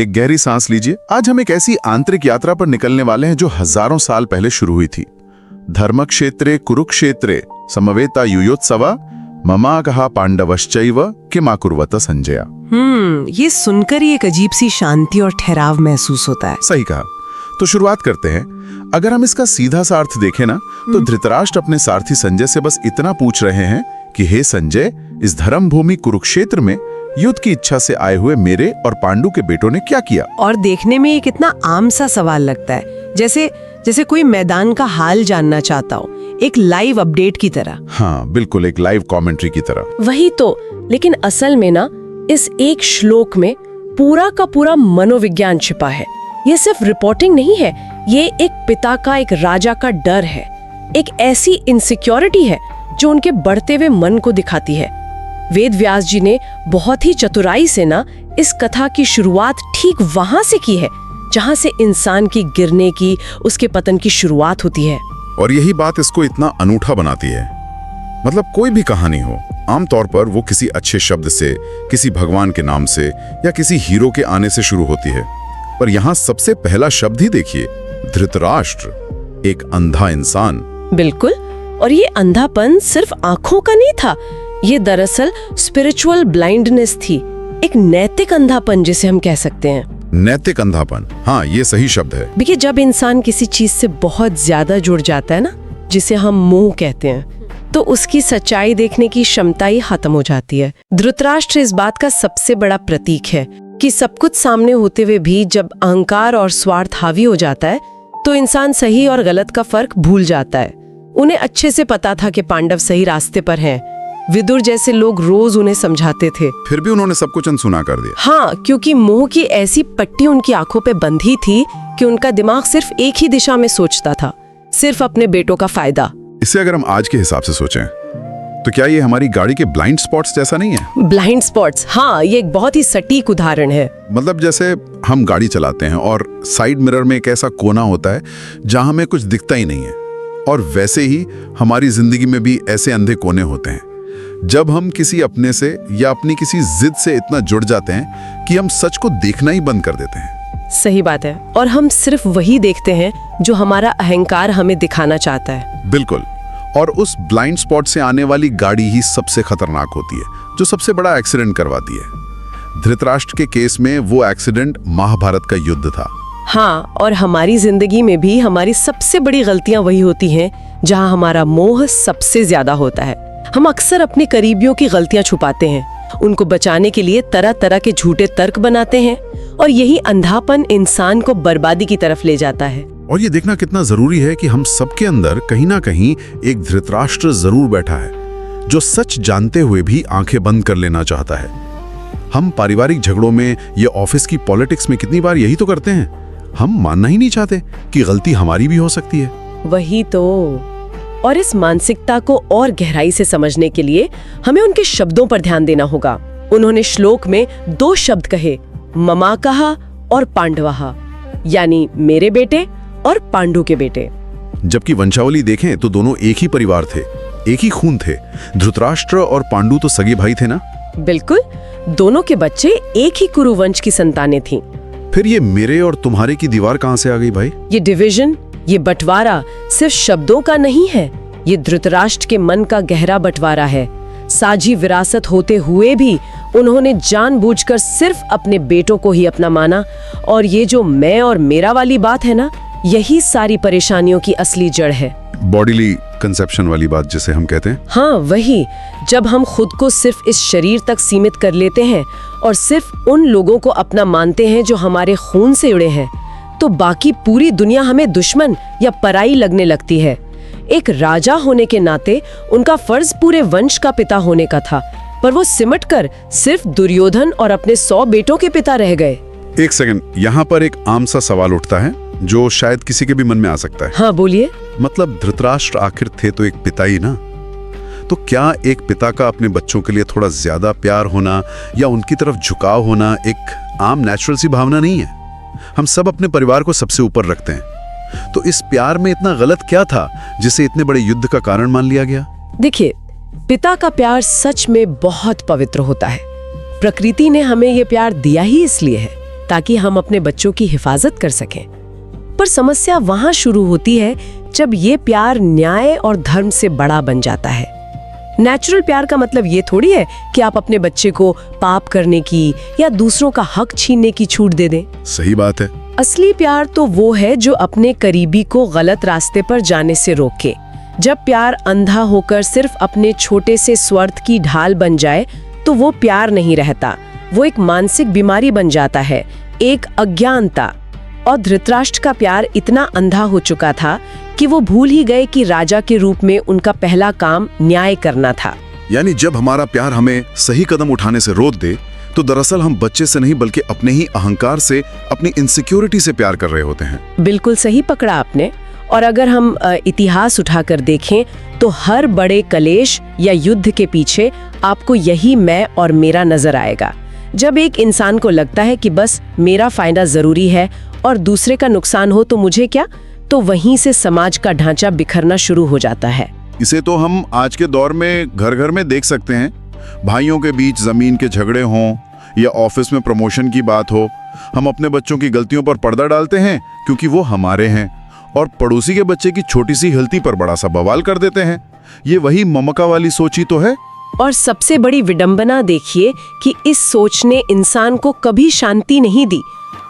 एक गहरी सांस लीजिए। आज हम एक ऐसी आंतरिक यात्रा पर निकलने वाले हैं जो हजारों साल पहले शुरू हुई थी। धर्मक्षेत्रे कुरुक्षेत्रे समवेता युयोत्सवा ममागहा पांडवश्चैव किमाकुर्वत संजया। ये सुनकर ही एक अजीब सी शांति और ठहराव महसूस होता है। सही कहा। तो शुरुआत करते हैं। अगर हम इसका सीधा सा अर्थ देखें ना, तो धृतराष्ट्र अपने सारथी संजय से बस इतना पूछ रहे हैं कि हे संजय, इस धर्म भूमि कुरुक्षेत्र में युद्ध की इच्छा से आए हुए मेरे और पांडु के बेटों ने क्या किया। और देखने में ये कितना आम सा सवाल लगता है, जैसे कोई मैदान का हाल जानना चाहता हो, एक लाइव अपडेट की तरह। हाँ बिल्कुल, एक लाइव कमेंट्री की तरह। वही तो। लेकिन असल में ना, इस एक श्लोक में पूरा का पूरा मनोविज्ञान छिपा है। ये सिर्फ रिपोर्टिंग नहीं है, ये एक पिता का, एक राजा का डर है, एक ऐसी इनसिक्योरिटी है जो उनके बढ़ते हुए मन को दिखाती है। वेद व्यास जी ने बहुत ही चतुराई से ना इस कथा की शुरुआत ठीक वहां से की है जहां से इंसान की गिरने की, उसके पतन की शुरुआत होती है। और यही बात इसको इतना अनूठा बनाती है। मतलब कोई भी कहानी हो, आमतौर पर वो किसी अच्छे शब्द से, किसी भगवान के नाम से या किसी हीरो के आने से शुरू होती है। पर यहाँ सबसे पहला शब्द ही देखिए, धृतराष्ट्र, एक अंधा इंसान। बिल्कुल। और ये अंधापन सिर्फ आंखों का नहीं था, ये दरअसल स्पिरिचुअल ब्लाइंडनेस थी, एक नैतिक अंधापन जिसे हम कह सकते हैं। नैतिक अंधापन, हाँ ये सही शब्द है। देखिए, जब इंसान किसी चीज से बहुत ज्यादा जुड़ जाता है ना, जिसे हम मोह कहते हैं, तो उसकी सच्चाई देखने की क्षमता ही खत्म हो जाती है। धृतराष्ट्र इस बात का सबसे बड़ा प्रतीक है कि सब कुछ सामने होते हुए भी जब अहंकार और स्वार्थ हावी हो जाता है तो इंसान सही और गलत का फर्क भूल जाता है। उन्हें अच्छे से पता था कि पांडव सही रास्ते पर हैं। विदुर जैसे लोग रोज उन्हें समझाते थे, फिर भी उन्होंने सब कुछ अनसुना कर दिया। हाँ, क्योंकि मोह की ऐसी पट्टी उनकी आंखों पे बंधी थी कि उनका दिमाग सिर्फ एक ही दिशा में सोचता था, सिर्फ अपने बेटों का फायदा। इसे अगर हम आज के हिसाब से सोचें तो क्या ये हमारी गाड़ी के ब्लाइंड स्पॉट्स जैसा नहीं है? ब्लाइंड स्पॉट्स, हाँ, ये एक बहुत ही सटीक उदाहरण है। मतलब जैसे हम गाड़ी चलाते हैं और साइड मिरर में एक ऐसा कोना होता है जहां हमें कुछ दिखता ही नहीं है, और वैसे ही हमारी जिंदगी में भी ऐसे अंधे कोने होते हैं जब हम किसी अपने से या अपनी किसी जिद से इतना जुड़ जाते हैं कि हम सच को देखना ही बंद कर देते हैं। सही बात है। और हम सिर्फ वही देखते हैं जो हमारा अहंकार हमें दिखाना चाहता है। बिल्कुल। और उस ब्लाइंड स्पॉट से आने वाली गाड़ी ही सबसे खतरनाक होती है, जो सबसे बड़ा एक्सीडेंट करवाती है। धृतराष्ट्र के केस में वो एक्सीडेंट महाभारत का युद्ध था। हाँ, और हमारी जिंदगी में भी हमारी सबसे बड़ी गलतियां वही होती हैं जहां हमारा मोह सबसे ज्यादा होता है। हम अक्सर अपने करीबियों की गलतियां छुपाते हैं, उनको बचाने के लिए तरह तरह के झूठे तर्क बनाते हैं, और यही अंधापन इंसान को बर्बादी की तरफ ले जाता है। और ये देखना कितना जरूरी है कि हम सबके अंदर कहीं ना कहीं एक धृतराष्ट्र जरूर बैठा है जो सच जानते हुए भी आंखें बंद कर लेना चाहता है। हम पारिवारिक झगड़ों में या ऑफिस की पॉलिटिक्स में कितनी बार यही तो करते हैं। हम मानना ही नहीं चाहते कि गलती हमारी भी हो सकती है। वही तो। और इस मानसिकता को और गहराई से समझने के लिए हमें उनके शब्दों पर ध्यान देना होगा। उन्होंने श्लोक में 2 शब्द कहे, ममाकहा और पांडवहा, यानी मेरे बेटे और पांडु के बेटे। जबकि वंशावली देखें तो दोनों एक ही परिवार थे, एक ही खून थे। धृतराष्ट्र और पांडु तो सगे भाई थे ना? बिल्कुल। दोनों के बच्चे एक ही कुरुवंश की संतानें थीं। फिर ये मेरे और तुम्हारे की दीवार कहां से आ गई भाई? ये डिवीजन, ये बंटवारा सिर्फ शब्दों का नहीं है, ये धृतराष्ट्र के मन का गहरा बंटवारा है। साझी विरासत होते हुए भी उन्होंने जानबूझकर सिर्फ अपने बेटों को ही अपना माना, और ये जो मैं और मेरा वाली बात है ना, यही सारी परेशानियों की असली जड़ है। बॉडीली कंसेप्शन वाली बात जिसे हम कहते हैं। हाँ, वही। जब हम खुद को सिर्फ इस शरीर तक सीमित कर लेते हैं और सिर्फ उन लोगों को अपना मानते हैं जो हमारे खून से जुड़े हैं, तो बाकी पूरी दुनिया हमें दुश्मन या पराई लगने लगती है। एक राजा होने के नाते उनका फर्ज पूरे वंश का पिता होने का था, पर वो सिमटकर सिर्फ दुर्योधन और अपने 100 बेटों के पिता रह गए। एक सेकंड, यहाँ पर एक आम सा सवाल उठता है जो शायद किसी के भी मन में आ सकता है। हाँ, बोलिए। मतलब धृतराष्ट्र आखिर थे तो एक पिता ही ना, तो क्या एक पिता का अपने बच्चों के लिए थोड़ा ज्यादा प्यार होना या उनकी तरफ झुकाव होना एक आम नेचुरल सी भावना नहीं है? हम सब अपने परिवार को सबसे ऊपर रखते हैं, तो इस प्यार में इतना गलत क्या था जिसे इतने बड़े युद्ध का कारण मान लिया गया? देखिए, पिता का प्यार सच में बहुत पवित्र होता है। प्रकृति ने हमें ये प्यार दिया ही इसलिए है ताकि हम अपने बच्चों की हिफाजत कर सकें। पर समस्या वहां शुरू होती है जब ये प्यार न्याय और धर्म से बड़ा बन जाता है। नेचुरल प्यार का मतलब ये थोड़ी है कि आप अपने बच्चे को पाप करने की या दूसरों का हक छीनने की छूट दे दें। सही बात है। असली प्यार तो वो है जो अपने करीबी को गलत रास्ते पर जाने से रोके। जब प्यार अंधा होकर सिर्फ अपने छोटे से स्वार्थ की ढाल बन जाए तो वो प्यार नहीं रहता, वो एक मानसिक बीमारी बन जाता है, एक अज्ञानता। और धृतराष्ट्र का प्यार इतना अंधा हो चुका था कि वो भूल ही गए कि राजा के रूप में उनका पहला काम न्याय करना था। यानी जब हमारा प्यार हमें सही कदम उठाने से रोक दे तो दरअसल हम बच्चे से नहीं बल्कि अपने ही अहंकार से, अपनी इनसिक्योरिटी से प्यार कर रहे होते हैं। बिल्कुल सही पकड़ा आपने। और अगर हम इतिहास उठाकर देखें तो हर बड़े कलेश या युद्ध के पीछे आपको यही मैं और मेरा नजर आएगा। जब एक इंसान को लगता है कि बस मेरा फायदा जरूरी है और दूसरे का नुकसान हो तो मुझे क्या, तो वहीं से समाज का ढांचा बिखरना शुरू हो जाता है। इसे तो हम आज के दौर में घर घर में देख सकते हैं। भाइयों के बीच जमीन के झगड़े हों या ऑफिस में प्रमोशन की बात हो, हम अपने बच्चों की गलतियों पर पर्दा डालते हैं क्योंकि वो हमारे हैं, और पड़ोसी के बच्चे की छोटी सी गलती पर बड़ा सा बवाल कर देते हैं। ये वही ममका वाली सोच ही तो है। और सबसे बड़ी विडंबना देखिए कि इस सोच ने इंसान को कभी शांति नहीं दी।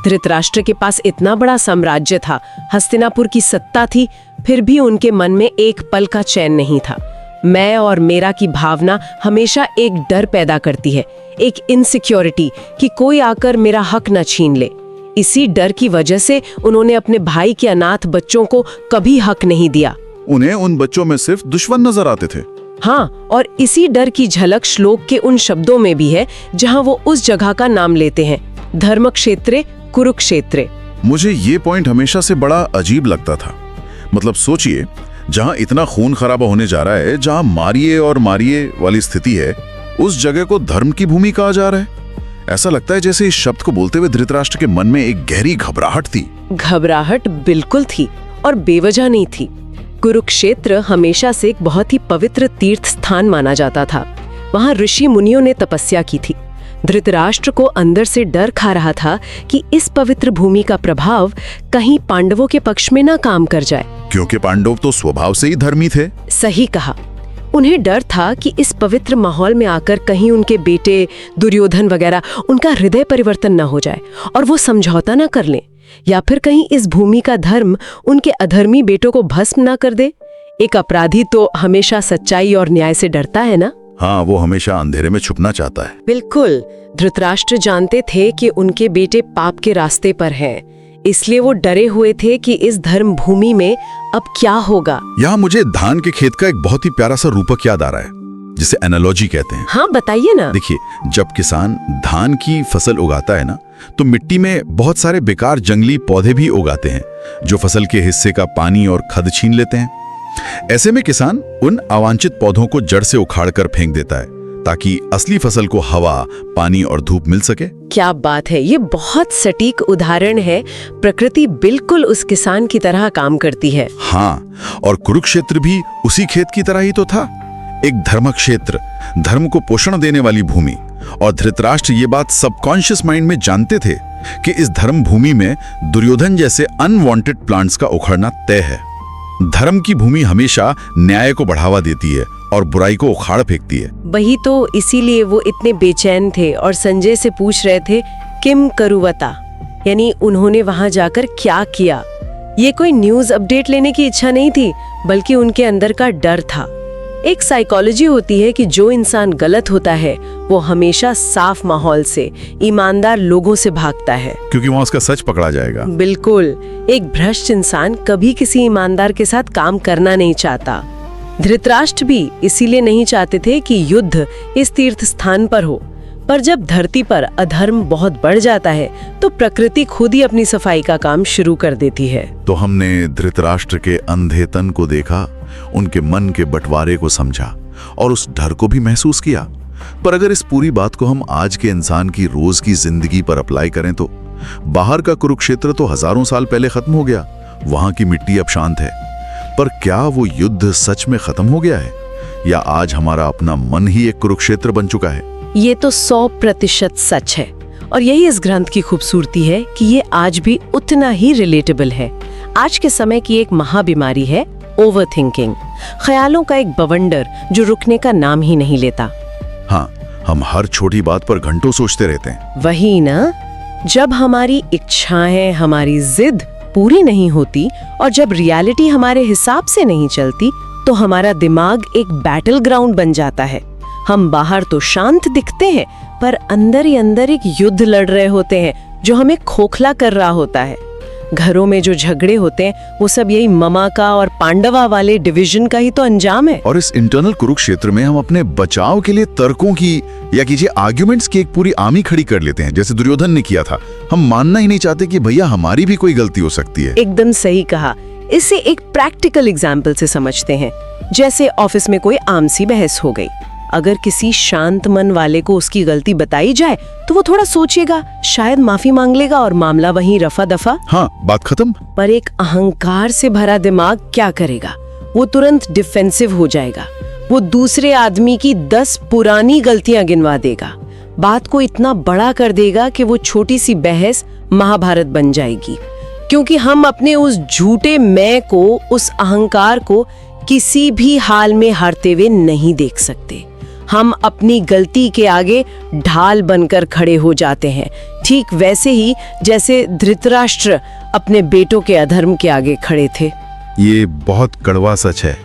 धृतराष्ट्र के पास इतना बड़ा साम्राज्य था, हस्तिनापुर की सत्ता थी, फिर भी उनके मन में एक पल का चैन नहीं था। मैं और मेरा की भावना हमेशा एक डर पैदा करती है, एक इनसिक्योरिटी कि कोई आकर मेरा हक न छीन ले। इसी डर की वजह से उन्होंने अपने भाई के अनाथ बच्चों को कभी हक नहीं दिया। उन्हें उन बच्चों में सिर्फ दुश्मन नजर आते थे। हाँ, और इसी डर की झलक श्लोक के उन शब्दों में भी है जहाँ वो उस जगह का नाम लेते हैं, धर्म क्षेत्रे कुरुक्षेत्रे। मुझे ये पॉइंट हमेशा से बड़ा अजीब लगता था। मतलब सोचिए, जहाँ इतना खून खराबा होने जा रहा है, जहाँ मारिए और मारिए वाली स्थिति है, उस जगह को धर्म की भूमि कहा जा रहा है। ऐसा लगता है जैसे इस शब्द को बोलते हुए धृतराष्ट्र के मन में एक गहरी घबराहट थी। घबराहट बिल्कुल थी और बेवजह नहीं थी। कुरुक्षेत्र हमेशा से एक बहुत ही पवित्र तीर्थ स्थान माना जाता था। वहाँ ऋषि मुनियों ने तपस्या की थी। धृतराष्ट्र को अंदर से डर खा रहा था कि इस पवित्र भूमि का प्रभाव कहीं पांडवों के पक्ष में ना काम कर जाए, क्योंकि पांडव तो स्वभाव से ही धर्मी थे। सही कहा। उन्हें डर था कि इस पवित्र माहौल में आकर कहीं उनके बेटे दुर्योधन वगैरह उनका हृदय परिवर्तन न हो जाए और वो समझौता न कर लें, या फिर कहीं इस भूमि का धर्म उनके अधर्मी बेटों को भस्म न कर दे। एक अपराधी तो हमेशा सच्चाई और न्याय से डरता है ना। हाँ, वो हमेशा अंधेरे में छुपना चाहता है। बिल्कुल। धृतराष्ट्र जानते थे कि उनके बेटे पाप के रास्ते पर हैं, इसलिए वो डरे हुए थे कि इस धर्म भूमि में अब क्या होगा। यहाँ मुझे धान के खेत का एक बहुत ही प्यारा सा रूपक याद आ रहा है, जिसे एनालॉजी कहते हैं। हाँ, बताइए ना। देखिए, जब किसान धान की फसल उगाता है ना, तो मिट्टी में बहुत सारे बेकार जंगली पौधे भी उगाते हैं जो फसल के हिस्से का पानी और खद छीन लेते हैं। ऐसे में किसान उन अवांछित पौधों को जड़ से उखाड़ कर फेंक देता है ताकि असली फसल को हवा, पानी और धूप मिल सके। क्या बात है, ये बहुत सटीक उदाहरण है। प्रकृति बिल्कुल उस किसान की तरह काम करती है। हाँ, और कुरुक्षेत्र भी उसी खेत की तरह ही तो था, एक धर्म क्षेत्र, धर्म को पोषण देने वाली भूमि। और धृतराष्ट्र ये बात सबकॉन्शियस माइंड में जानते थे कि इस धर्म भूमि में दुर्योधन जैसे अनवांटेड प्लांट्स का उखड़ना तय है। धर्म की भूमि हमेशा न्याय को बढ़ावा देती है और बुराई को उखाड़ फेंकती है। वही तो, इसीलिए वो इतने बेचैन थे और संजय से पूछ रहे थे किम करुवता, यानी उन्होंने वहां जाकर क्या किया। ये कोई न्यूज अपडेट लेने की इच्छा नहीं थी, बल्कि उनके अंदर का डर था। एक साइकोलॉजी होती है कि जो इंसान गलत होता है वो हमेशा साफ माहौल से, ईमानदार लोगों से भागता है, क्योंकि वहां उसका सच पकड़ा जाएगा। बिल्कुल। एक भ्रष्ट इंसान कभी किसी ईमानदार के साथ काम करना नहीं चाहता। धृतराष्ट्र भी इसीलिए नहीं चाहते थे कि युद्ध इस तीर्थ स्थान पर हो। पर जब धरती पर अधर्म बहुत बढ़ जाता है तो प्रकृति खुद ही अपनी सफाई का काम शुरू कर देती है। तो हमने धृतराष्ट्र के अंधे तन को देखा, उनके मन के बंटवारे को समझा और उस डर को भी महसूस किया। पर अगर इस पूरी बात को हम आज के इंसान की रोज की जिंदगी पर अप्लाई करें तो बाहर का कुरुक्षेत्र तो हजारों साल पहले खत्म हो गया, वहां की मिट्टी अब शांत है। पर क्या वो युद्ध सच में खत्म हो गया है, या आज हमारा अपना मन ही एक कुरुक्षेत्र बन चुका है? ये तो 100% सच है। और यही इस ग्रंथ की खूबसूरती है कि ये आज भी उतना ही रिलेटेबल है। आज के समय की एक महाबीमारी है ओवर थिंकिंग, ख्यालों का एक बवंडर जो रुकने का नाम ही नहीं लेता। हाँ, हम हर छोटी बात पर घंटों सोचते रहते हैं। वही ना, जब हमारी इच्छाएं, हमारी जिद पूरी नहीं होती और जब रियलिटी हमारे हिसाब से नहीं चलती, तो हमारा दिमाग एक बैटल ग्राउंड बन जाता है। हम बाहर तो शांत दिखते हैं, पर अंदर ही अंदर एक युद्ध लड़ रहे होते हैं जो हमें खोखला कर रहा होता है। घरों में जो झगड़े होते हैं वो सब यही ममा का और पांडवा वाले डिवीजन का ही तो अंजाम है। और इस इंटरनल कुरुक्षेत्र में हम अपने बचाव के लिए तर्कों की या कीजिए आर्ग्यूमेंट्स की एक पूरी आर्मी खड़ी कर लेते हैं, जैसे दुर्योधन ने किया था। हम मानना ही नहीं चाहते कि भैया हमारी भी कोई गलती हो सकती है। एकदम सही कहा। इसे एक प्रैक्टिकल एग्जाम्पल से समझते हैं। जैसे ऑफिस में कोई आम सी बहस हो गई, अगर किसी शांत मन वाले को उसकी गलती बताई जाए तो वो थोड़ा सोचेगा, शायद माफी मांग लेगा और मामला वहीं रफा दफा। हाँ, बात खत्म। पर एक अहंकार से भरा दिमाग क्या करेगा? वो तुरंत डिफेंसिव हो जाएगा। वो दूसरे आदमी की 10 पुरानी गलतियां गिनवा देगा, बात को इतना बड़ा कर देगा कि वो छोटी सी बहस महाभारत बन जाएगी। क्योंकि हम अपने उस झूठे मैं को, उस अहंकार को किसी भी हाल में हारते हुए नहीं देख सकते। हम अपनी गलती के आगे ढाल बनकर खड़े हो जाते हैं, ठीक वैसे ही जैसे धृतराष्ट्र अपने बेटों के अधर्म के आगे खड़े थे। ये बहुत कड़वा सच है।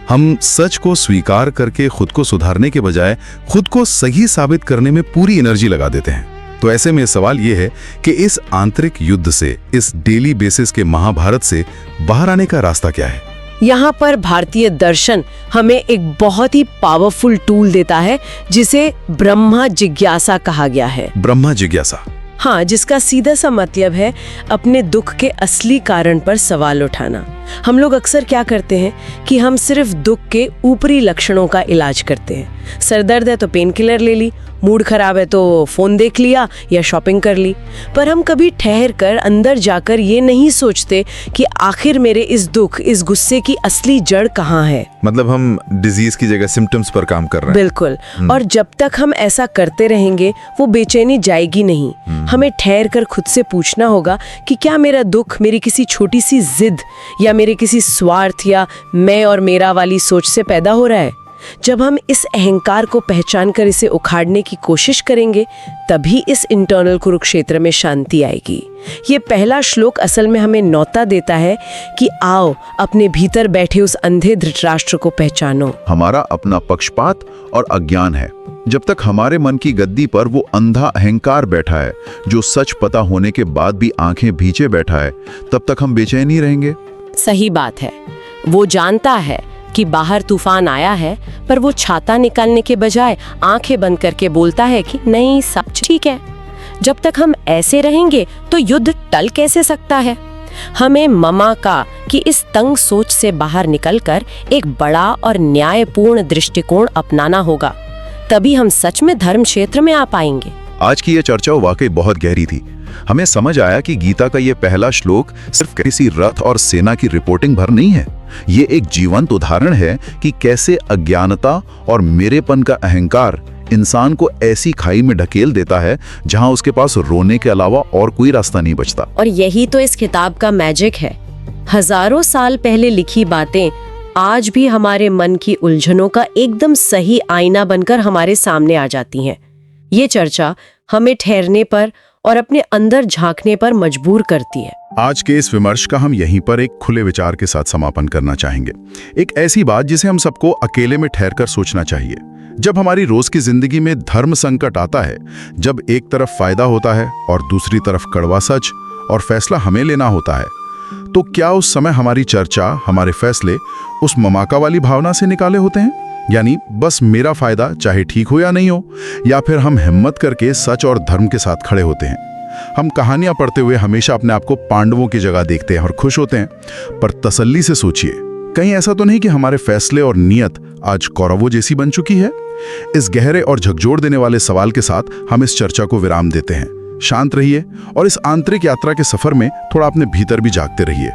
हम सच को स्वीकार करके खुद को सुधारने के बजाय खुद को सही साबित करने में पूरी एनर्जी लगा देते हैं। तो ऐसे में सवाल ये है कि इस आंतरिक युद्ध से, इस डेली बेसिस के महाभारत से बाहर आने का रास्ता क्या है? यहाँ पर भारतीय दर्शन हमें एक बहुत ही पावरफुल टूल देता है जिसे ब्रह्मा जिज्ञासा कहा गया है। ब्रह्मा जिज्ञासा, हाँ, जिसका सीधा सा मतलब है अपने दुख के असली कारण पर सवाल उठाना। हम लोग अक्सर क्या करते हैं कि हम सिर्फ दुख के ऊपरी लक्षणों का इलाज करते हैं। सर दर्द है तो पेन किलर ले ली, मूड खराब है तो फोन देख लिया या शॉपिंग कर ली। पर हम कभी ठहर कर अंदर जाकर ये नहीं सोचते कि आखिर मेरे इस दुख, इस गुस्से की असली जड़ कहाँ है। मतलब हम डिजीज की जगह सिम्टम्स पर काम कर रहे हैं। बिल्कुल। और जब तक हम ऐसा करते रहेंगे वो बेचैनी जाएगी नहीं। हमें ठहर कर खुद से पूछना होगा कि क्या मेरा दुख मेरी किसी छोटी सी जिद या मेरे किसी स्वार्थ या मैं और मेरा वाली सोच से पैदा हो रहा है। जब हम इस अहंकार को पहचान कर इसे उखाड़ने की कोशिश करेंगे, तभी इस इंटरनल कुरुक्षेत्र में शांति आएगी। ये पहला श्लोक असल में हमें न्योता देता है कि आओ अपने भीतर बैठे उस अंधे धृतराष्ट्र को पहचानो। हमारा अपना पक्षपात और अज्ञान है। जब तक हमारे मन की गद्दी पर वो अंधा अहंकार बैठा है जो सच पता होने के बाद भी आंखें भींचे बैठा है, तब तक हम बेचैन ही रहेंगे। सही बात है। वो जानता है कि बाहर तूफान आया है, पर वो छाता निकालने के बजाय आंखें बंद करके बोलता है कि नहीं, सब ठीक है। जब तक हम ऐसे रहेंगे तो युद्ध टल कैसे सकता है? हमें ममा का कि इस तंग सोच से बाहर निकलकर एक बड़ा और न्यायपूर्ण दृष्टिकोण अपनाना होगा। तभी हम सच में धर्म क्षेत्र में आ पाएंगे। आज की ये चर्चा वाकई बहुत गहरी थी। हमें समझ आया कि गीता का ये पहला श्लोक सिर्फ किसी रथ और सेना की रिपोर्टिंग भर नहीं है। ये एक जीवंत उदाहरण है कि कैसे अज्ञानता और मेरेपन का अहंकार इंसान को ऐसी खाई में ढकेल देता है जहां उसके पास रोने के अलावा और कोई रास्ता नहीं बचता। और यही तो इस किताब का मैजिक है। हजारों साल पहले लिखी बातें आज भी हमारे मन की उलझनों का एकदम सही आईना बनकर हमारे सामने आ जाती हैं। ये चर्चा हमें ठहरने पर और अपने अंदर झांकने पर मजबूर करती है। आज के इस विमर्श का हम यहीं पर एक खुले विचार के साथ समापन करना चाहेंगे। एक ऐसी बात जिसे हम सबको अकेले में ठहरकर सोचना चाहिए। जब हमारी रोज की जिंदगी में धर्म संकट आता है, जब एक तरफ फायदा होता है और दूसरी तरफ कड़वा सच और फैसला हमें लेना होता है, तो क्या उस समय हमारी चर्चा, हमारे फैसले उस ममाका वाली भावना से निकाले होते हैं, यानी बस मेरा फायदा चाहे ठीक हो या नहीं हो, या फिर हम हिम्मत करके सच और धर्म के साथ खड़े होते हैं? हम कहानियां पढ़ते हुए हमेशा अपने आप को पांडवों की जगह देखते हैं और खुश होते हैं, पर तसल्ली से सोचिए, कहीं ऐसा तो नहीं कि हमारे फैसले और नियत आज कौरवों जैसी बन चुकी है? इस गहरे और झकझोर देने वाले सवाल के साथ हम इस चर्चा को विराम देते हैं। शांत रहिए और इस आंतरिक यात्रा के सफर में थोड़ा अपने भीतर भी झांकते रहिए।